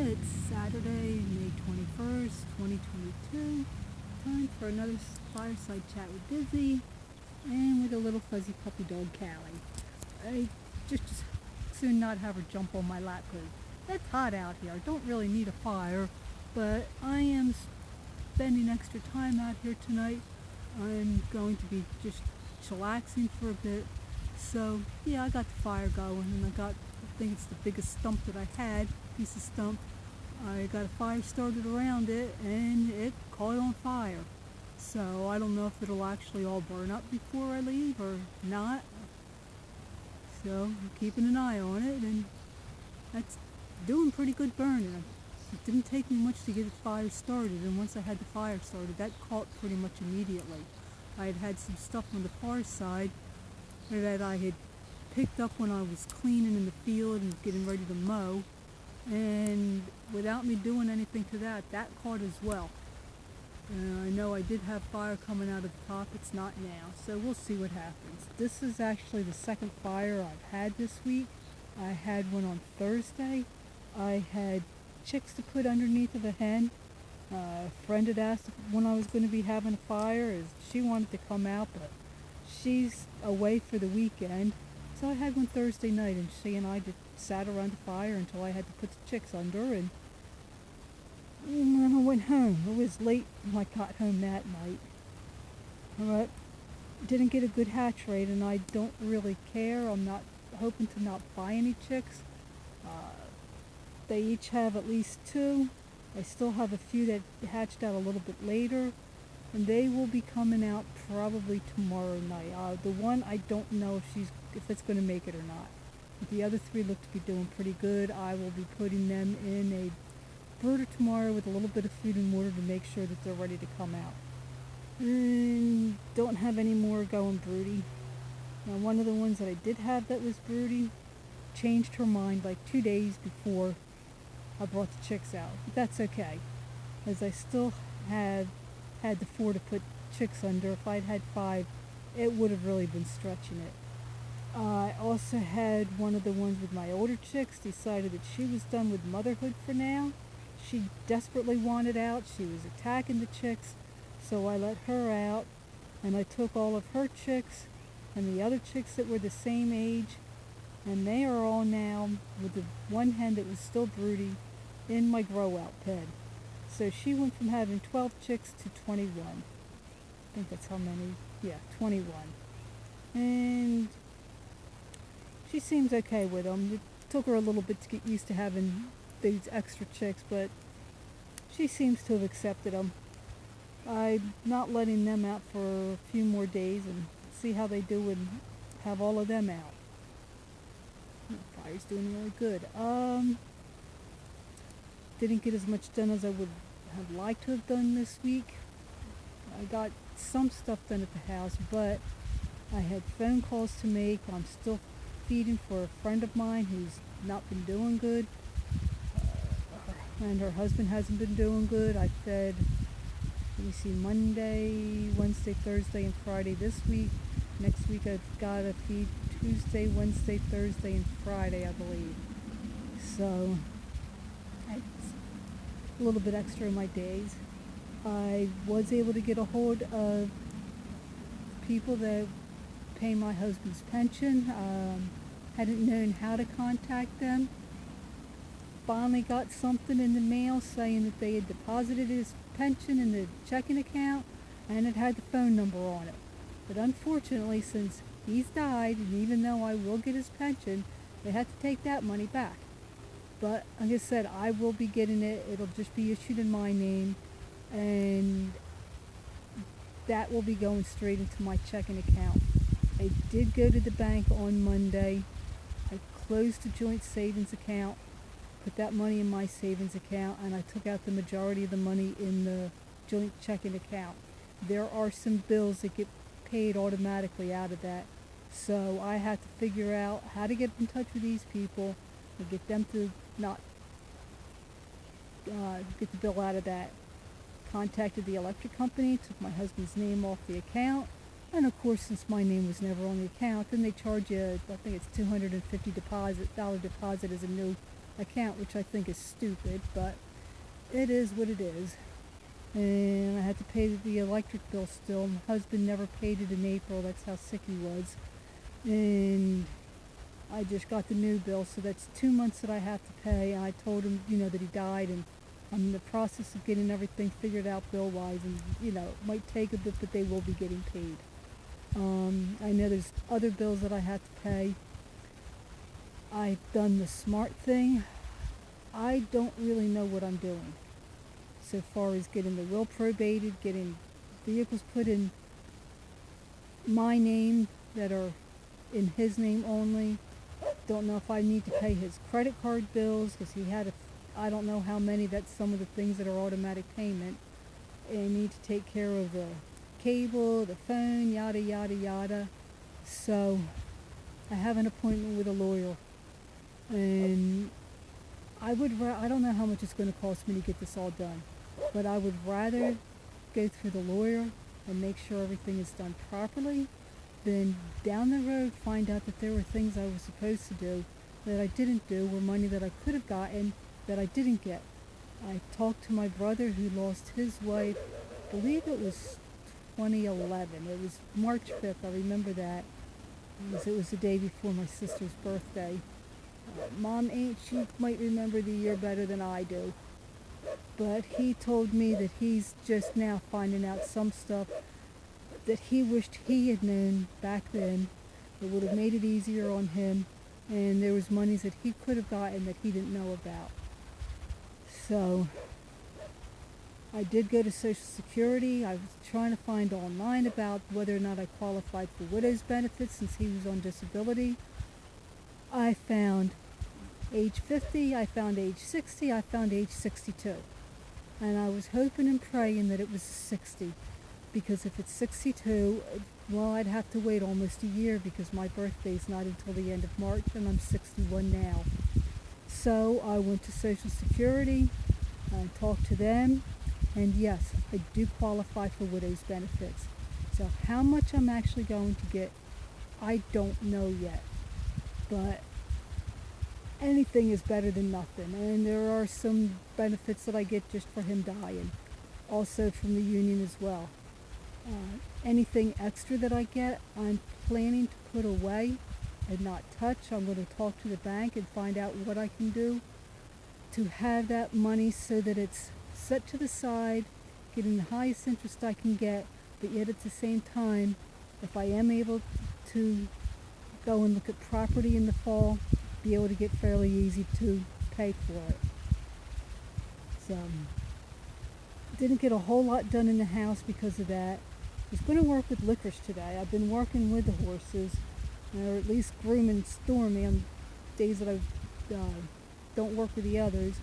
It's Saturday, May 21st, 2022. Time for another Fireside chat with Dizzy and with a little fuzzy puppy dog, Callie. I just soon not have her jump on my lap because it's hot out here. I don't really need a fire, but I am spending extra time out here tonight. I'm going to be just chillaxing for a bit. So, yeah, I got the fire going, and I think it's the biggest stump that I had, piece of stump. I got a fire started around it, and it caught on fire. So I don't know if it'll actually all burn up before I leave or not. So I'm keeping an eye on it, and that's doing pretty good burning. It didn't take me much to get the fire started, and once I had the fire started, that caught pretty much immediately. I had some stuff on the far side that I had picked up when I was cleaning in the field and getting ready to mow, and without me doing anything to that caught as well. I know I did have fire coming out of the top. It's not now, so we'll see what happens. This is actually the second fire I've had this week. I had one on Thursday. I had chicks to put underneath of a hen. A friend had asked when I was going to be having a fire, as she wanted to come out, but she's away for the weekend. So I had one Thursday night, and she and I just sat around the fire until I had to put the chicks under, and then I went home. It was late when I got home that night. But didn't get a good hatch rate, and I don't really care. I'm not hoping to not buy any chicks. They each have at least two. I still have a few that hatched out a little bit later, and they will be coming out probably tomorrow night. The one, I don't know if it's going to make it or not. But the other three look to be doing pretty good. I will be putting them in a brooder tomorrow with a little bit of food and water to make sure that they're ready to come out. And don't have any more going broody. Now, one of the ones that I did have that was broody changed her mind like 2 days before I brought the chicks out. But that's okay, as I still had the 4 to put chicks under. If I'd had 5, it would have really been stretching it. I also had one of the ones with my older chicks decided that she was done with motherhood for now. She desperately wanted out. She was attacking the chicks, so I let her out, and I took all of her chicks and the other chicks that were the same age, and they are all now with the one hen that was still broody in my grow out pen. So she went from having 12 chicks to 21. I think that's how many. Yeah, 21. And she seems okay with them. It took her a little bit to get used to having these extra chicks, but she seems to have accepted them. I'm not letting them out for a few more days and see how they do and have all of them out. The fire's doing really good. Didn't get as much done as I would have liked to have done this week. I got some stuff done at the house, but I had phone calls to make. I'm still feeding for a friend of mine who's not been doing good, and her husband hasn't been doing good. I fed, Monday, Wednesday, Thursday, and Friday this week. Next week I've got to feed Tuesday, Wednesday, Thursday, and Friday, I believe. So it's a little bit extra in my days. I was able to get a hold of people that pay my husband's pension. Hadn't known how to contact them. Finally got something in the mail saying that they had deposited his pension in the checking account, and it had the phone number on it. But unfortunately, since he's died, and even though I will get his pension, they have to take that money back. But like I said, I will be getting it. It'll just be issued in my name, and that will be going straight into my checking account. I did go to the bank on Monday. I closed the joint savings account, put that money in my savings account, and I took out the majority of the money in the joint checking account. There are some bills that get paid automatically out of that, so I had to figure out how to get in touch with these people and get them to not get the bill out of that. Contacted the electric company, took my husband's name off the account, and of course, since my name was never on the account, then they charge you, I think it's $250 deposit as a new account, which I think is stupid, but it is what it is. And I had to pay the electric bill still. My husband never paid it in April. That's how sick he was. And I just got the new bill, so that's 2 months that I have to pay. I told him, that he died, and I'm in the process of getting everything figured out bill-wise, and, it might take a bit, but they will be getting paid. I know there's other bills that I have to pay. I've done the smart thing. I don't really know what I'm doing so far as getting the will probated, getting vehicles put in my name that are in his name only. Don't know if I need to pay his credit card bills, because he had I don't know how many. That's some of the things that are automatic payment. And I need to take care of the cable, the phone, yada yada yada. So I have an appointment with a lawyer, and I don't know how much it's going to cost me to get this all done, but I would rather go through the lawyer and make sure everything is done properly than down the road find out that there were things I was supposed to do that I didn't do, or money that I could have gotten that I didn't get. I talked to my brother who lost his wife, I believe it was 2011. It was March 5th, I remember that. It was the day before my sister's birthday. Mom she might remember the year better than I do. But he told me that he's just now finding out some stuff that he wished he had known back then. It would have made it easier on him, and there was monies that he could have gotten that he didn't know about. So I did go to Social Security. I was trying to find online about whether or not I qualified for widow's benefits since he was on disability. I found age 50, I found age 60, I found age 62. And I was hoping and praying that it was 60, because if it's 62, well, I'd have to wait almost a year, because my birthday's not until the end of March, and I'm 61 now. So I went to Social Security, I talked to them, and yes, I do qualify for widow's benefits. So how much I'm actually going to get, I don't know yet. But anything is better than nothing. And there are some benefits that I get just for him dying, also from the union as well. Anything extra that I get, I'm planning to put away and not touch. I'm going to talk to the bank and find out what I can do to have that money so that it's set to the side, getting the highest interest I can get, but yet at the same time, if I am able to go and look at property in the fall, be able to get fairly easy to pay for it. So, didn't get a whole lot done in the house because of that. I was going to work with licorice today. I've been working with the horses, or at least grooming Stormy on days that I don't work with the others.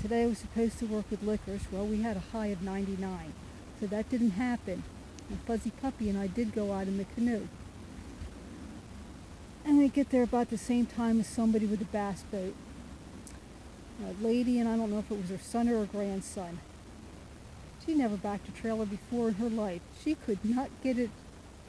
Today I was supposed to work with licorice. Well, we had a high of 99, so that didn't happen. And Fuzzy Puppy and I did go out in the canoe. And we get there about the same time as somebody with a bass boat. A lady, and I don't know if it was her son or her grandson. She never backed a trailer before in her life. She could not get it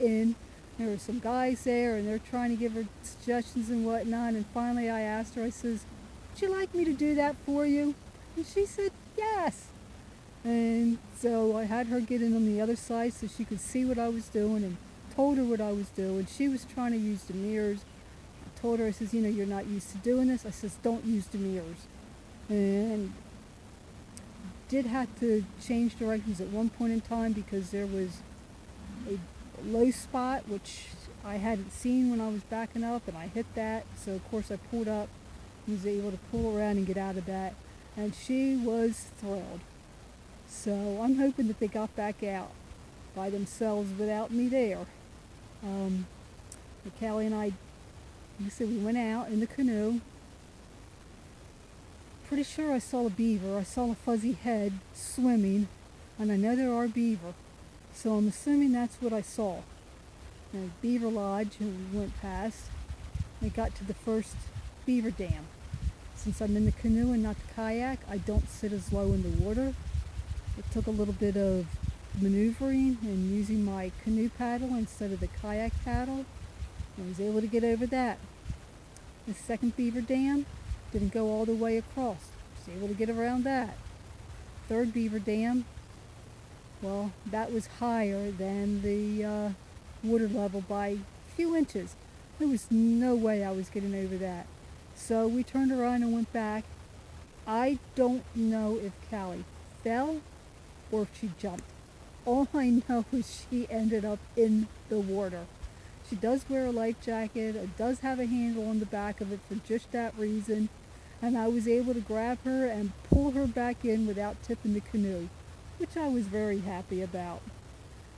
in. There were some guys there, and they're trying to give her suggestions and whatnot. And finally I asked her, I says, "Would you like me to do that for you?" And she said, "Yes." And so I had her get in on the other side so she could see what I was doing, and told her what I was doing. She was trying to use the mirrors. I told her, I says, "You're not used to doing this." I says, "Don't use the mirrors." And did have to change directions at one point in time because there was a low spot which I hadn't seen when I was backing up, and I hit that. So of course I pulled up and was able to pull around and get out of that, and she was thrilled. So I'm hoping that they got back out by themselves without me there. Callie and I, you said we went out in the canoe. Pretty sure I saw a beaver. I saw a fuzzy head swimming, and I know there are beaver, so I'm assuming that's what I saw. And Beaver Lodge, and we went past. I got to the first beaver dam. Since I'm in the canoe and not the kayak, I don't sit as low in the water. It took a little bit of maneuvering and using my canoe paddle instead of the kayak paddle. I was able to get over that. The second beaver dam, Didn't go all the way across. Was able to get around that. Third beaver dam, well, that was higher than the water level by a few inches. There was no way I was getting over that. So we turned around and went back. I don't know if Callie fell or if she jumped. All I know is she ended up in the water. She does wear a life jacket. It does have a handle on the back of it for just that reason. And I was able to grab her and pull her back in without tipping the canoe, which I was very happy about.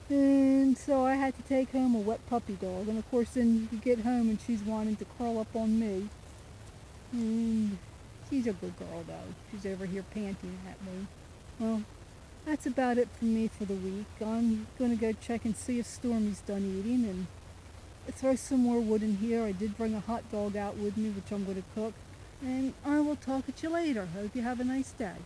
And so I had to take home a wet puppy dog. And of course then you get home and she's wanting to curl up on me. And she's a good girl though. She's over here panting at me. Well, that's about it for me for the week. I'm going to go check and see if Stormy's done eating and throw some more wood in here. I did bring a hot dog out with me, which I'm going to cook. And I will talk at you later. Hope you have a nice day.